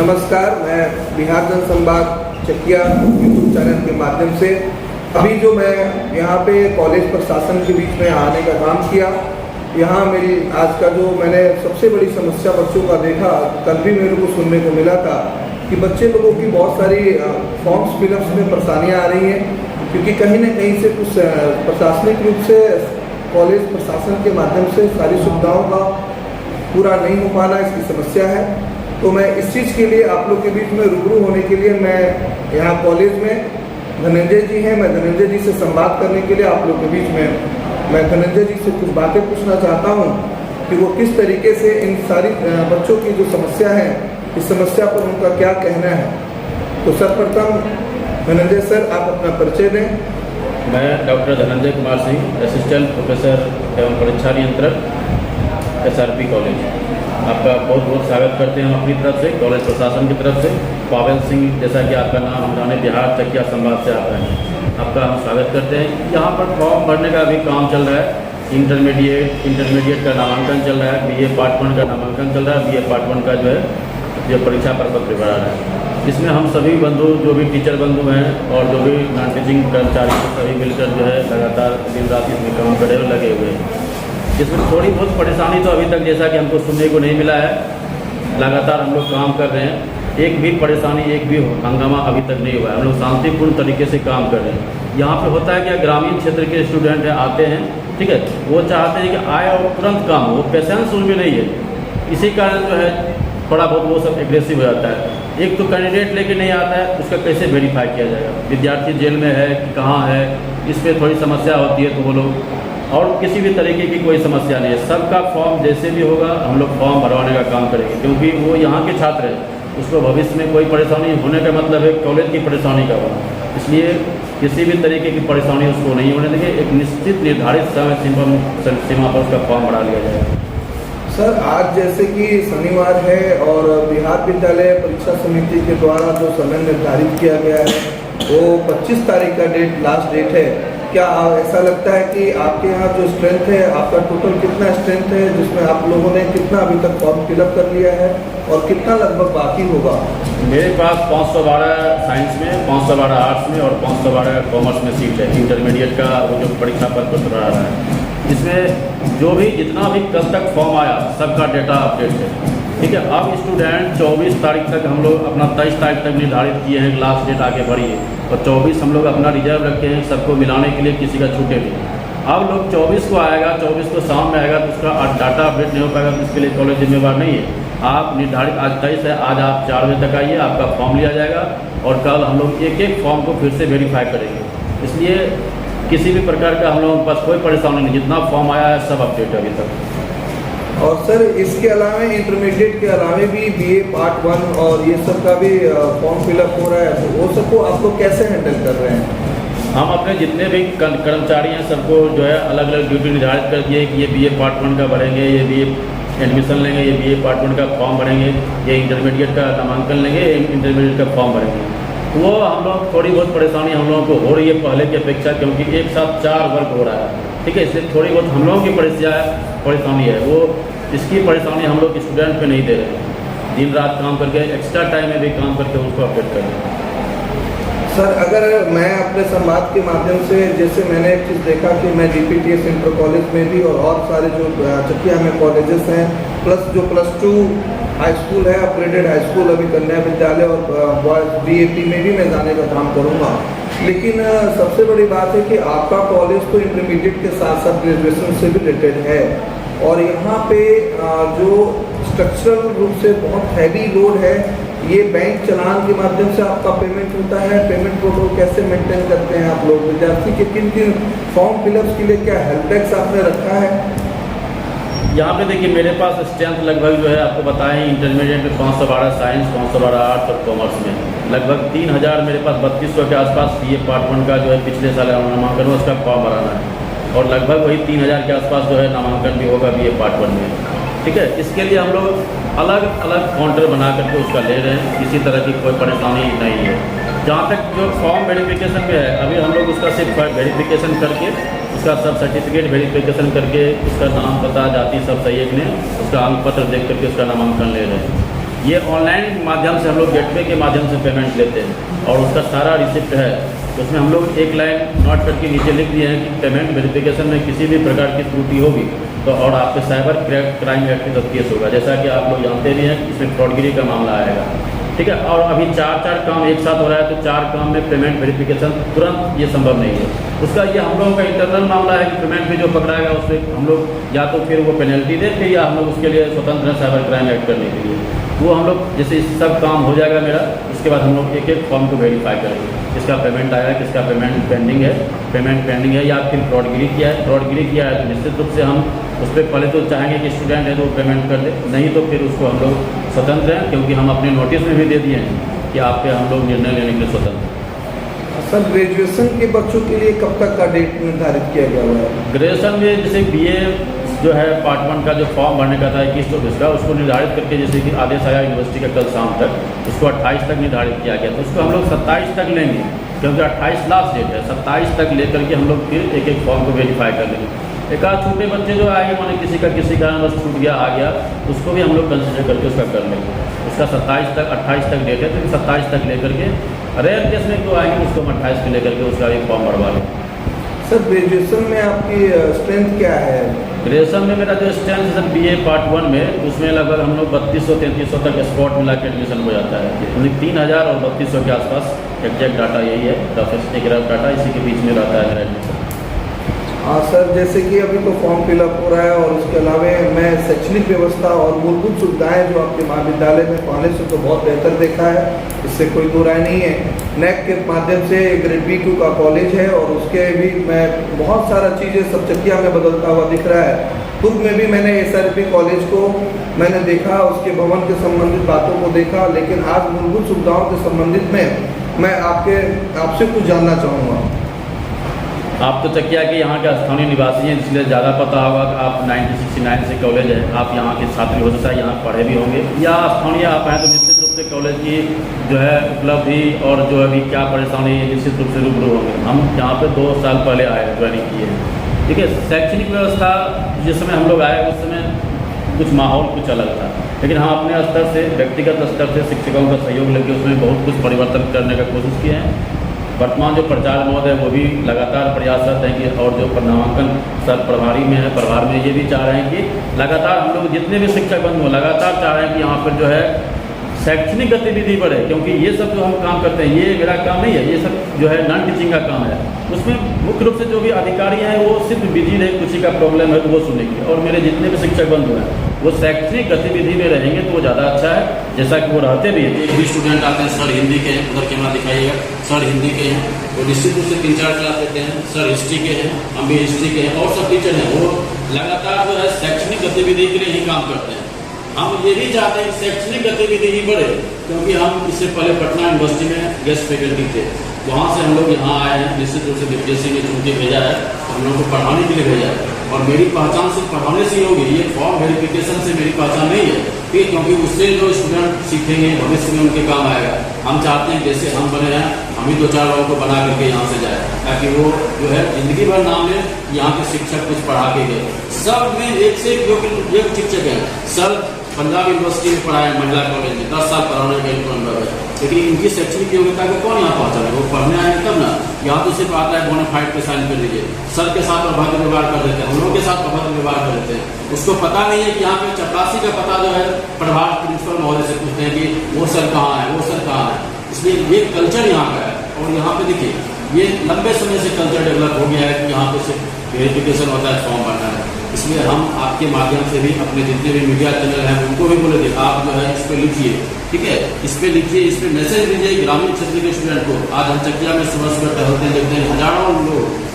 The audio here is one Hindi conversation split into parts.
नमस्कार, मैं बिहार जन संवाद चकिया यूट्यूब चैनल के माध्यम से अभी जो मैं यहाँ पे कॉलेज प्रशासन के बीच में आने का काम किया, यहाँ मेरी आज का जो मैंने सबसे बड़ी समस्या बच्चों का देखा, कल भी मेरे को सुनने को मिला था कि बच्चे लोगों की बहुत सारी फॉर्म्स फिलअप्स में परेशानियाँ आ रही हैं, क्योंकि कहीं न कहीं से कुछ प्रशासनिक रूप से कॉलेज प्रशासन के माध्यम से सारी सुविधाओं का पूरा नहीं हो पाना, इसकी समस्या है। तो मैं इस चीज़ के लिए आप लोग के बीच में रूबरू होने के लिए मैं यहाँ कॉलेज में धनंजय जी हैं, मैं धनंजय जी से संवाद करने के लिए आप लोग के बीच में मैं धनंजय जी से कुछ बातें पूछना चाहता हूँ कि वो किस तरीके से इन सारी बच्चों की जो समस्या है, इस समस्या पर उनका क्या कहना है। तो सर्वप्रथम धनंजय सर, आप अपना परिचय दें। मैं doctor Dhananjay Kumar Singh, assistant professor एवं परीक्षा नियंत्रक SRP कॉलेज। आपका बहुत बहुत स्वागत करते हैं हम अपनी तरफ से, कॉलेज प्रशासन की तरफ से। पावेल सिंह, जैसा कि आपका नाम हम जाने बिहार चकिया संवाद से आता है, आपका हम स्वागत करते हैं। यहाँ पर फॉर्म भरने का भी काम चल रहा है। इंटरमीडिएट का नामांकन चल रहा है, BA पार्ट 1 का नामांकन चल रहा है, BA पार्ट 1 का जो परीक्षा प्रपत्र भरा है। इसमें हम सभी बंधु, जो भी टीचर बंधु हैं और जो भी नॉन टीचिंग कर्मचारी, सभी मिलकर जो है लगातार दिन रात इसमें काम करे हुए लगे हुए हैं। इसमें थोड़ी बहुत परेशानी तो अभी तक जैसा कि हमको सुनने को नहीं मिला है। लगातार हम लोग काम कर रहे हैं, एक भी परेशानी, एक भी हंगामा अभी तक नहीं हुआ है। हम लोग शांतिपूर्ण तरीके से काम कर रहे हैं। यहाँ पे होता है कि ग्रामीण क्षेत्र के स्टूडेंट हैं, आते हैं, ठीक है, वो चाहते हैं कि आए और तुरंत काम हो, वो पेशेंस उनमें नहीं है। इसी कारण जो है थोड़ा बहुत वो सब एग्रेसिव हो जाता है। एक तो कैंडिडेट लेके नहीं आता है, उसका कैसे वेरीफाई किया जाएगा, विद्यार्थी जेल में है कि कहाँ है, इस पर थोड़ी समस्या होती है। तो वो लोग, और किसी भी तरीके की कोई समस्या नहीं है, सबका फॉर्म जैसे भी होगा हम लोग फॉर्म भरवाने का काम करेंगे, क्योंकि वो यहाँ के छात्र हैं। उसको भविष्य में कोई परेशानी होने का मतलब है कॉलेज की परेशानी का होना, इसलिए किसी भी तरीके की परेशानी उसको नहीं होने देंगे। एक निश्चित निर्धारित समय सीमा पर उसका फॉर्म भरा लिया जाएगा। सर, आज जैसे कि शनिवार है और बिहार विद्यालय परीक्षा समिति के द्वारा जो समय निर्धारित किया गया है वो 25 तारीख का लास्ट डेट है। क्या ऐसा लगता है कि आपके यहाँ जो स्ट्रेंथ है, आपका टोटल कितना स्ट्रेंथ है, जिसमें आप लोगों ने कितना अभी तक फॉर्म फिलअप कर लिया है और कितना लगभग बाकी होगा? मेरे पास 512 साइंस में, 512 आर्ट्स में और 512 कॉमर्स में सीट है। इंटरमीडिएट का वो जो परीक्षा पत्र रहा है, इसमें जो भी जितना भी कल तक फॉर्म आया सबका डेटा अपडेट है, ठीक है। अब स्टूडेंट 24 तारीख तक हम लोग अपना 23 तारीख तक निर्धारित किए हैं, लास्ट डेट आगे बढ़ी है, और 24 हम लोग अपना रिजर्व रखे हैं सबको मिलाने के लिए, किसी का छूटे नहीं। अब लोग 24 को आएगा, 24 को शाम में आएगा, तो उसका डाटा अपडेट नहीं हो पाएगा, तो इसके लिए कॉलेज जिम्मेवार नहीं है। आप निर्धारित आज 23 है, आज आप 4 बजे तक आइए, आपका फॉर्म लिया जाएगा और कल हम लोग एक एक फॉर्म को फिर से वेरीफाई करेंगे। इसलिए किसी भी प्रकार का हम लोगों के पास कोई परेशानी नहीं, जितना फॉर्म आया है सब अपडेट है अभी तक। और सर, इसके अलावा इंटरमीडिएट के अलावा भी BA पार्ट 1 और ये सब का भी फॉर्म फिलअप हो रहा है, तो वो सबको आप लोग कैसे हैंडल कर रहे हैं? हम अपने जितने भी कर्मचारी हैं सबको जो है अलग अलग ड्यूटी निर्धारित कर दिए कि ये BA पार्ट 1 का भरेंगे, ये BA एडमिशन लेंगे, ये BA पार्ट 1 का फॉर्म भरेंगे, ये इंटरमीडिएट का नामांकन लेंगे, इंटरमीडिएट का फॉर्म भरेंगे। वो हम लोग थोड़ी बहुत परेशानी हम लोगों को हो रही है पहले की अपेक्षा, क्योंकि एक साथ 4 वर्क हो रहा है, ठीक है। इसलिए थोड़ी बहुत हम लोगों की परेशानी है, वो इसकी परेशानी हम लोग स्टूडेंट पे नहीं दे रहे हैं। दिन रात काम करके, एक्स्ट्रा टाइम में भी काम करके उनको अपडेट कर रहे हैं। सर, अगर मैं अपने संवाद के माध्यम से, जैसे मैंने एक चीज़ देखा कि मैं DPTS इंटर कॉलेज में भी और सारे जो चकिया में कॉलेजेस हैं, प्लस जो +2 हाई स्कूल है, अपग्रेडेड हाई स्कूल, अभी कन्या विद्यालय और बॉयज़ BAP में भी मैं जाने का काम करूँगा। लेकिन सबसे बड़ी बात है कि आपका कॉलेज तो इंटरमीडिएट के साथ साथ ग्रेजुएशन से भी रिलेटेड है, और यहाँ पे जो स्ट्रक्चरल रूप से बहुत हैवी लोड है, ये बैंक चलान के माध्यम से आपका पेमेंट होता है। पेमेंट प्रोटोकॉल कैसे मेंटेन करते हैं आप लोग? विद्यार्थी के किन किन फॉर्म फिलअप्स के लिए क्या हेल्प डेस्क आपने रखा है? यहाँ पे देखिए, मेरे पास स्ट्रेंथ लगभग जो है आपको बताएं, इंटरमीडिएट में 512 साइंस, 512 आर्ट्स और कॉमर्स में लगभग 3000, मेरे पास 3200 के आसपास BA पार्ट 1 का जो है पिछले साल नामांकन हुआ, उसका फॉर्म भराना है, और लगभग वही 3000 के आसपास जो है नामांकन भी होगा BA पार्ट 1 में, ठीक है। इसके लिए हम लोग अलग अलग काउंटर बना करके उसका ले रहे हैं, किसी तरह की कोई परेशानी नहीं है। जहाँ तक जो फॉर्म वेरिफिकेशन में है, अभी हम लोग उसका सिर्फ वेरिफिकेशन करके, उसका सब सर्टिफिकेट वेरिफिकेशन करके, उसका नाम, पता, जाति सब सही है कि नहीं, उसका अंक पत्र देख करके उसका नामांकन ले रहे हैं। ये ऑनलाइन माध्यम से हम लोग गेटवे के माध्यम से पेमेंट लेते हैं और उसका सारा रिसिप्ट है। उसमें हम लोग एक लाइन नोट करके नीचे लिख दिए हैं कि पेमेंट वेरिफिकेशन में किसी भी प्रकार की त्रुटि होगी तो और आप पे साइबर क्राइम एक्ट के तहत केस होगा। जैसा कि आप लोग जानते भी हैं कि इसमें फ्रॉडगिरी का मामला आएगा, ठीक है। और अभी 4 काम एक साथ हो रहा है तो 4 काम में पेमेंट वेरिफिकेशन तुरंत ये संभव नहीं है। उसका ये हम लोगों का इंटरनल मामला है कि पेमेंट में जो पकड़ाएगा उस पर हम लोग या तो फिर वो पेनल्टी देते या हम लोग उसके लिए स्वतंत्र हैं साइबर क्राइम एक्ट करने के लिए। वो हम लोग जैसे सब काम हो जाएगा मेरा, उसके बाद हम लोग एक एक फॉर्म को वेरीफाई करेंगे, किसका पेमेंट आया है, किसका पेमेंट पेंडिंग है या फिर फ्रॉडगिरी किया है। फ्रॉडगिरी किया है तो निश्चित रूप से हम उस पर पहले तो चाहेंगे कि स्टूडेंट है तो पेमेंट कर दे, नहीं तो फिर उसको हम लोग स्वतंत्र हैं, क्योंकि हम अपने नोटिस में भी दे दिए हैं कि आप पे हम लोग निर्णय लेने के लिए स्वतंत्र हैं। सर ग्रेजुएशन के बच्चों के लिए कब तक का डेट निर्धारित किया गया हुआ है? ग्रेजुएशन में जैसे BA जो है पार्ट 1 का जो फॉर्म भरने का था 21 का, उसको निर्धारित करके जैसे कि आदेश आया यूनिवर्सिटी का कल शाम तक, उसको 28 तक निर्धारित किया गया। तो उसको हम लोग 27 तक लेंगे, क्योंकि 28 लास्ट डेट है। 27 तक लेकर के हम लोग फिर एक एक फॉर्म को वेरीफाई कर लेंगे। एक आध छोटे बच्चे जो आएंगे, माने किसी कारण बस छूट गया आ गया, उसको भी हम लोग कंसिडर करके उसका कर लेंगे। उसका 28 तक डेट है, तो 27 तक लेकर के रेयर केस में जो आएंगे उसको हम 28 को लेकर के उसका एक फॉर्म भरवा लेंगे। सर ग्रेजुएशन में आपकी स्ट्रेंथ क्या है? ग्रेजुएशन में मेरा जो स्ट्रेंथ है सर BA पार्ट 1 में, उसमें लगभग हम लोग 3200-3300 तक स्पॉट मिला के एडमिशन हो जाता है। 3000 और 3200 के आसपास एग्जैक्ट डाटा यही है, एक रफ डाटा इसी के बीच में रहता है मेरा एडमिशन। हाँ सर, जैसे कि अभी तो फॉर्म फिलअप हो रहा है और उसके अलावा मैं शैक्षणिक व्यवस्था और मूलभूत सुविधाएं जो आपके महाविद्यालय में पाने से तो बहुत बेहतर देखा है, इससे कोई दो राय नहीं है। NAC के माध्यम से ग्रेड B2 का कॉलेज है और उसके भी मैं बहुत सारा चीज़ें सब चकिया में बदलता हुआ दिख रहा है। पूर्व में भी मैंने SRP कॉलेज को मैंने देखा, उसके भवन के संबंधित बातों को देखा, लेकिन आज मूलभूत सुविधाओं के संबंधित में मैं आपसे कुछ जानना चाहूँगा। आप तो चकिया के यहाँ के स्थानीय निवासी हैं, इसलिए ज़्यादा पता होगा कि आप 1969 से कॉलेज है, आप यहाँ के छात्र हो सकता है, यहाँ पढ़े भी होंगे या स्थानीय आप हैं, तो निश्चित रूप से कॉलेज की जो है उपलब्धि और जो अभी क्या परेशानी है निश्चित रूप से रूबरू होंगे। हम यहाँ पे 2 साल पहले आए, ज्वाइनिंग किए हैं, ठीक है। शैक्षणिक व्यवस्था जिस समय हम लोग आए उस समय कुछ माहौल कुछ अलग था, लेकिन हम अपने स्तर से व्यक्तिगत स्तर से शिक्षकों का सहयोग लेकर उसमें बहुत कुछ परिवर्तन करने का कोशिश किए हैं। वर्तमान जो प्रचार महोदय वो भी लगातार प्रयासरत हैं कि और जो नामांकन सर प्रभारी में है, प्रभार में ये भी चाह रहे हैं कि लगातार हम लोग जितने भी शिक्षक बंधु लगातार चाह रहे हैं कि यहाँ पर जो है शैक्षणिक गतिविधि बढ़े, क्योंकि ये सब जो हम काम करते हैं ये मेरा काम नहीं है, ये सब जो है नॉन टीचिंग का काम है। उसमें मुख्य रूप से जो भी अधिकारी हैं वो सिर्फ बिजी रहे, किसी का प्रॉब्लम है तो वो सुनेंगे, और मेरे जितने भी शिक्षक बंधु हैं वो शैक्षणिक गतिविधि में रहेंगे तो वो ज़्यादा अच्छा है, जैसा कि वो रहते भी हैं। एक भी स्टूडेंट आते हैं, सर हिंदी के हैं, उधर कैमरा दिखाइएगा, सर हिंदी के हैं, वो निश्चित रूप से 3-4 क्लास लेते हैं, सर हिस्ट्री के हैं, हम भी हिस्ट्री के हैं, और सब टीचर हैं, वो लगातार जो है शैक्षणिक गतिविधि के लिए ही काम करते हैं। हम ये भी चाहते हैं कि शैक्षणिक गतिविधि ही बढ़े, क्योंकि हम इससे पहले पटना यूनिवर्सिटी में गेस्ट फैकल्टी थे, वहाँ से हम लोग यहाँ आए हैं। निश्चित रूप से DPSC ने चुन के भेजा है, हम लोगों को पढ़ाने के लिए भेजा है, और मेरी पहचान सिर्फ पढ़ाने से ही होगी, ये फॉर्म वेरिफिकेशन से मेरी पहचान नहीं है, ठीक, क्योंकि उससे जो स्टूडेंट सीखेंगे भविष्य में उनके काम आएगा। हम चाहते हैं जैसे हम बने हैं, हम ही 2-4 लोगों को बना करके यहाँ से जाए, ताकि वो जो है जिंदगी भर नाम ले, यहाँ के शिक्षक कुछ पढ़ा के गए। सब में एक से एक योग्य शिक्षक है। सर पंजाब यूनिवर्सिटी में पढ़ाया, महिला कॉलेज में 10 साल पढ़ाने का इनको अनुभव है, लेकिन इनकी शैक्षणिक योग्यता को कौन यहाँ पहुँचा है? वो पढ़ने आएंगे तब ना, यहाँ तो सिर्फ आता है बोनाफाइड पे साइन कर दीजिए, सर के साथ अभद्र व्यवहार कर देते हैं, हम लोगों के साथ अभद्र व्यवहार कर देते हैं। उसको पता नहीं है कि यहाँ पे चपरासी का पता जो है प्रभार प्रिंसिपल महोदय से पूछते हैं कि वो सर कहाँ है, वो सर कहाँ है। इसलिए ये कल्चर यहाँ का है, और यहाँ पे देखिए ये लंबे समय से कल्चर डेवलप हो गया है कि यहाँ पे सिर्फ वेरिफिकेशन होता है, फॉर्म भरना है। इसलिए हम आपके माध्यम से भी अपने जितने भी मीडिया चैनल हैं उनको भी बोले आप जो है इस पर लिखिए, ठीक है, इस पर लिखिए, इस पर मैसेज दीजिए ग्रामीण क्षेत्र के स्टूडेंट को। आज हम चकिया में सुबह टहलते हैं, देखते हैं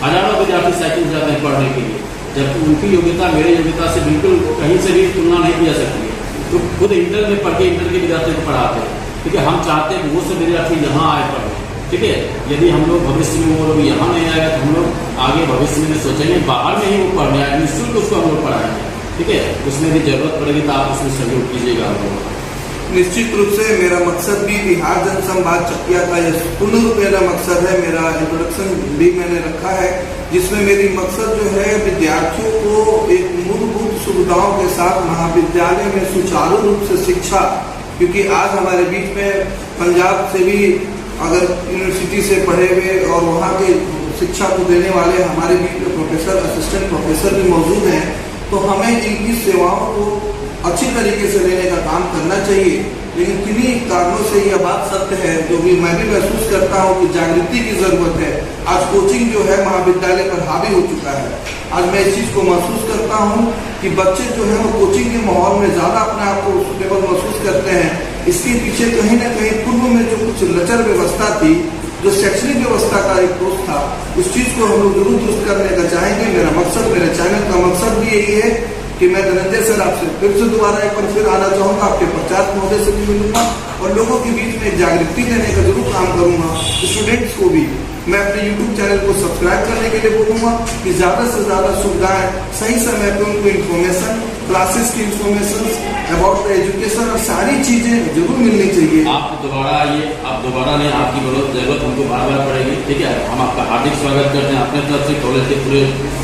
हजारों विद्यार्थी साइकिल जाते हैं पढ़ने के लिए, जबकि उनकी योग्यता मेरी योग्यता से बिल्कुल कहीं से भी तुलना नहीं की जा सकती है। तो खुद इंटर में पढ़ के इंटर के विद्यार्थी को पढ़ाते हैं, ठीक है। हम चाहते हैं कि वो सब विद्यार्थी यहाँ आए पढ़े, ठीक है। यदि हम लोग भविष्य में वो लोग यहाँ नहीं आएगा तो हम लोग आगे भविष्य में सोचेंगे बाहर में ही वो पढ़ने आए, निःशुल्क उसको हम लोग पढ़ाएंगे, ठीक है। उसमें भी जरूरत पड़ेगी तो आप उसमें सहयोग कीजिएगा हम लोग। निश्चित रूप से मेरा मकसद भी बिहार जनसंवाद चकिया का ये पूर्ण रूप मेरा मकसद है। मेरा इंट्रोडक्शन भी मैंने रखा है, जिसमें मेरी मकसद जो है विद्यार्थियों को एक मूलभूत सुविधाओं के साथ महाविद्यालय में सुचारू रूप से शिक्षा क्योंकि आज हमारे बीच में पंजाब से भी अगर यूनिवर्सिटी से पढ़े हुए और वहाँ के शिक्षा को देने वाले हमारे बीच में प्रोफेसर, असिस्टेंट प्रोफेसर भी मौजूद हैं, तो हमें इनकी सेवाओं को अच्छी तरीके से लेने का काम करना चाहिए। लेकिन किन्हीं कारणों से यह बात सत्य है, जो भी मैं भी महसूस करता हूँ कि जागृति की जरूरत है। आज कोचिंग जो है महाविद्यालय पर हावी हो चुका है। आज मैं इस चीज़ को महसूस करता हूँ कि बच्चे जो है वो कोचिंग के माहौल में ज़्यादा अपने आप को सुटेबल महसूस करते हैं। इसके पीछे कहीं ना कहीं पूर्व में जो कुछ लचर व्यवस्था थी, जो शैक्षणिक व्यवस्था का एक दोष था, उस चीज़ को हम लोग जरूर दुरुस्त करने का चाहेंगे। मेरा मकसद, मेरे चैनल का मकसद भी यही है कि मैं धनंजय सर आपसे फिर से दोबारा एक बार फिर आना चाहूँगा, आपके प्रचार महोदय से भी मिलूंगा और लोगों के बीच में जागृति देने का जरूर काम करूँगा। स्टूडेंट्स को भी मैं अपने YouTube चैनल को सब्सक्राइब करने के लिए बोलूँगा कि ज़्यादा से ज़्यादा सुविधाएं सही समय पर उनको इन्फॉर्मेशन, क्लासेस की इन्फॉर्मेशन अबाउट द एजुकेशन और सारी चीज़ें जरूर मिलनी चाहिए। आप दोबारा आइए, आप दोबारा नहीं, आपकी जरूरत हमको बार बार पड़ेगी, ठीक है। हम आपका हार्दिक स्वागत करते हैं अपने तरफ से, कॉलेज के पूरे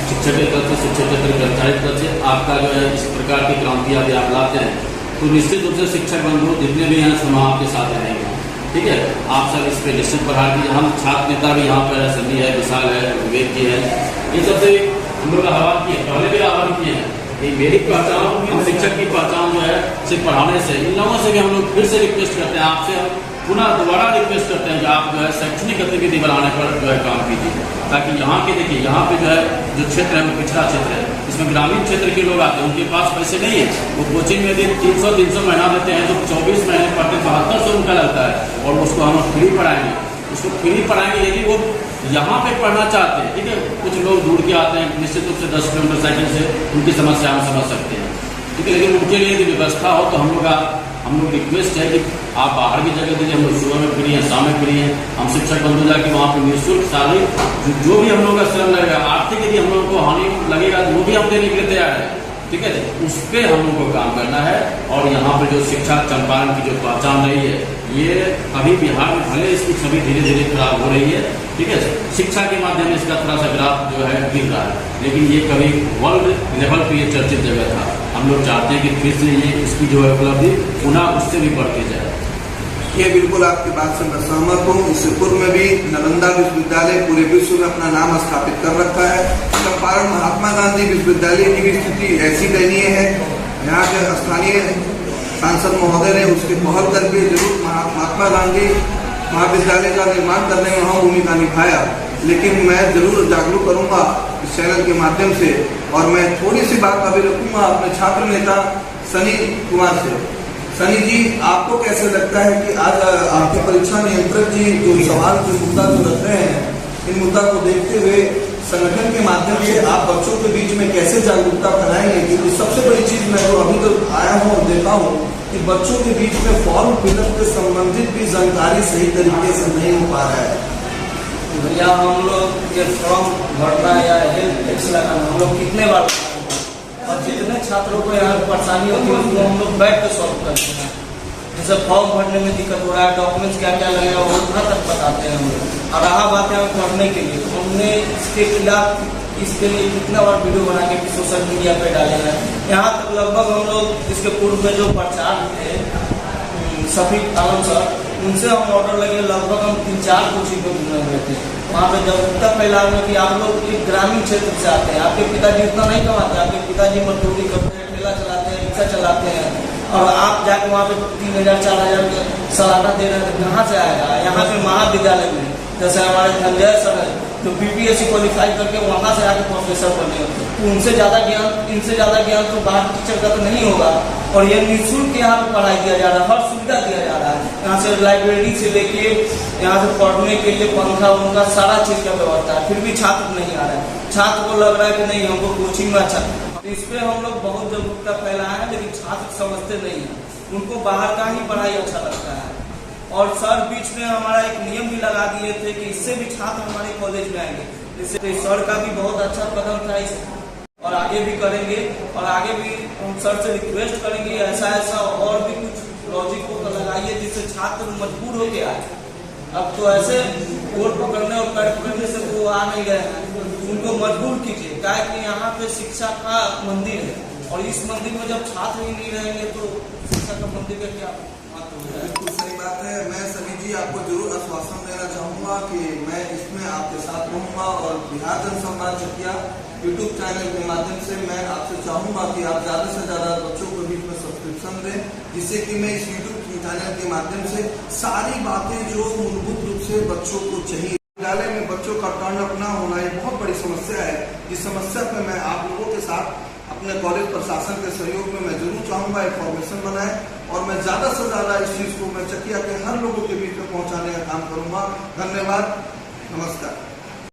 शिक्षक की तरफ से, शिक्षक के कर्मचारी की तरफ से। आपका जो है इस प्रकार की क्रांति यदि आप लाते हैं तो निश्चित रूप से शिक्षक बंधु जितने भी हैं सुना आपके साथ रहेंगे, ठीक है। आप सब इस पर निश्चित प्रहार कीजिए। हम छात्र नेता भी यहाँ पर है, सन्नी है, विशाल है, विवेक जी है, इन सबसे हम लोग आह्वान किए, पहले भी आह्वान किए हैं कि मेरी पहचान, शिक्षक की पहचान जो है सिर्फ पढ़ाने से, इन लोगों से भी हम लोग फिर से रिक्वेस्ट करते हैं, आपसे हम पुनः दोबारा रिक्वेस्ट करते हैं कि आप जो है शैक्षणिक गतिविधि बढ़ाने पर जो है काम कीजिए, ताकि यहाँ के देखिए, यहाँ पे जो है जो क्षेत्र है वो पिछड़ा क्षेत्र है, इसमें ग्रामीण क्षेत्र के लोग आते हैं, उनके पास पैसे नहीं है, वो कोचिंग में दिन 300 महीना देते हैं, तो 24 महीने पढ़ते 7200 उनका लगता है और उसको हम फ्री पढ़ाएंगे, उसको फ्री पढ़ाएंगे यदि वो यहाँ पे पढ़ना चाहते हैं, ठीक है। कुछ लोग दूर के आते हैं, निश्चित रूप से 10 किलोमीटर साइकिल से, उनकी समस्या हम समझ सकते हैं, ठीक है। लेकिन उनके लिए यदि व्यवस्था हो तो हम लोग रिक्वेस्ट है कि आप बाहर की जगह दीजिए, हम लोग सुबह में फ्री हैं, शाम में फ्री हैं, हम शिक्षक बंधु जाके वहाँ पर निःशुल्क सारी जो भी हम लोग का श्रम लगेगा, आर्थिक यदि हम लोग को हानि लगेगा वो भी हम देने के लिए तैयार है, ठीक है। उस पर हम लोग को काम करना है। और यहाँ पर जो शिक्षा चंपारण की जो पहचान रही है, ये अभी बिहार में भले इसकी छवि धीरे धीरे खराब हो रही है, ठीक है। शिक्षा के माध्यम से इसका थोड़ा सा ग्राफ जो है गिर रहा है, लेकिन ये कभी वर्ल्ड लेवल पर ये चर्चित जगह था। हम लोग चाहते हैं कि फिर से ये इसकी जो है उपलब्धि पुनः उससे भी बढ़ती जाए। ये बिल्कुल आपकी बात से मैं सहमत हूँ। इससे पूर्व में भी नालंदा विश्वविद्यालय पूरे विश्व में अपना नाम स्थापित कर रखा है। चंपारण महात्मा गांधी विश्वविद्यालय की भी स्थिति ऐसी दयनीय है। यहाँ के स्थानीय सांसद महोदय ने उसके पहल करके जरूर महात्मा गांधी महाविद्यालय का निर्माण करने में वहाँ भूमिका निभाया, लेकिन मैं जरूर जागरूक करूँगा इस चैनल के माध्यम से। और मैं थोड़ी सी बात अभी रखूँगा अपने छात्र नेता सनी कुमार से। सनी जी, आपको कैसे लगता है कि आज आपके परीक्षा नियंत्रक जी जो सवाल जो मुद्दा जो रख रहे हैं, इन मुद्दा को देखते हुए संगठन के माध्यम से आप बच्चों के बीच में कैसे जागरूकता फैलाएंगे? क्योंकि सबसे बड़ी चीज मैं जो अभी तक आया हूँ और देखा हूँ कि बच्चों के बीच में फॉर्म फिलअप से संबंधित भी जानकारी सही तरीके से नहीं हो पा रहा है। भैया, हम लोग के फॉर्म भरना या हेल्थ टैक्स लगाना हम लोग कितने बार, और जितने छात्रों को यहाँ परेशानी होती है उसको हम लोग बैठ कर सॉल्व करते हैं। जैसे फॉर्म भरने में दिक्कत हो रहा है, डॉक्यूमेंट्स क्या क्या लगेगा वो उतना तक बताते हैं हम लोग। और रहा बात है पढ़ने के लिए, तो हमने इसके खिलाफ इसके लिए कितना बार वीडियो बना के सोशल मीडिया पे डाले हैं। यहाँ तक लगभग हम लोग इसके पूर्व में जो प्रचार थे शफीक आलम सर, उनसे हम ऑर्डर लगे, लगभग हम 3-4 कोचिंग पे घूमे हुए थे। वहाँ पे जागरूकता फैलाव में कि आप लोग एक ग्रामीण क्षेत्र से आते हैं, आपके पिताजी उतना नहीं कमाते, आपके पिताजी मजदूरी करते हैं, ठेला चलाते हैं, रिक्शा चलाते हैं, और आप जाके वहाँ पे 3000-4000 सालाना दे रहे हैं, कहाँ से आएगा? यहाँ पे महाविद्यालय में जैसे हमारे धनंजय सर है तो BPSC क्वालिफाई करके वहाँ से आके प्रोफेसर बने, तो उनसे ज़्यादा ज्ञान, इनसे ज़्यादा ज्ञान तो बाहर टीचर का तो नहीं होगा। और ये निःशुल्क यहाँ पे पढ़ाई दिया जा रहा है, हर सुविधा दिया जा रहा है। यहाँ से लाइब्रेरी से लेके यहाँ से पढ़ने के लिए पंखा उनका सारा चीज़ का व्यवस्था है, फिर भी छात्र नहीं आ रहा है। छात्र को लग रहा है कि नहीं हमको कोचिंग में अच्छा, तो इस पर हम लोग बहुत जागरूकता फैलाया है, लेकिन छात्र समझते नहीं है, उनको बाहर का ही पढ़ाई अच्छा लगता है। और सर बीच में हमारा एक नियम भी लगा दिए थे कि इससे भी छात्र हमारे कॉलेज में आएंगे, इससे सर का भी बहुत अच्छा कदम था इस, और आगे भी करेंगे। और आगे भी हम सर से रिक्वेस्ट करेंगे ऐसा और भी कुछ लॉजिक को लगाइए जिससे छात्र मजबूर होके आए। अब तो ऐसे कोट पकड़ने और पैर पकड़ने से वो आ नहीं गए हैं, उनको मजबूर कीजिए, क्या कि यहाँ पे शिक्षा का मंदिर है, और इस मंदिर में जब छात्र ही नहीं रहेंगे तो शिक्षा का मंदिर का क्या बिल्कुल सही बात है। मैं सभी जी आपको जरूर आश्वासन देना चाहूँगा कि मैं इसमें आपके साथ रहूँगा और बिहार जन संवाद चकिया यूट्यूब चैनल के माध्यम से मैं आपसे चाहूँगा कि आप ज़्यादा से ज़्यादा बच्चों को बीच में सब्सक्रिप्शन दें, जिससे कि मैं इस यूट्यूब चैनल के माध्यम से सारी बातें जो मूलभूत रूप से बच्चों को चाहिए, विद्यालय में बच्चों का टर्न अप ना होना ये बहुत बड़ी समस्या है। इस समस्या पर मैं आप लोगों के साथ अपने कॉलेज प्रशासन के सहयोग में मैं जरूर चाहूँगा इन्फॉर्मेशन बनाए और मैं ज़्यादा से ज़्यादा इस चीज़ को मैं चकिया के हर लोगों के बीच में पहुँचाने का काम करूँगा। धन्यवाद, नमस्कार।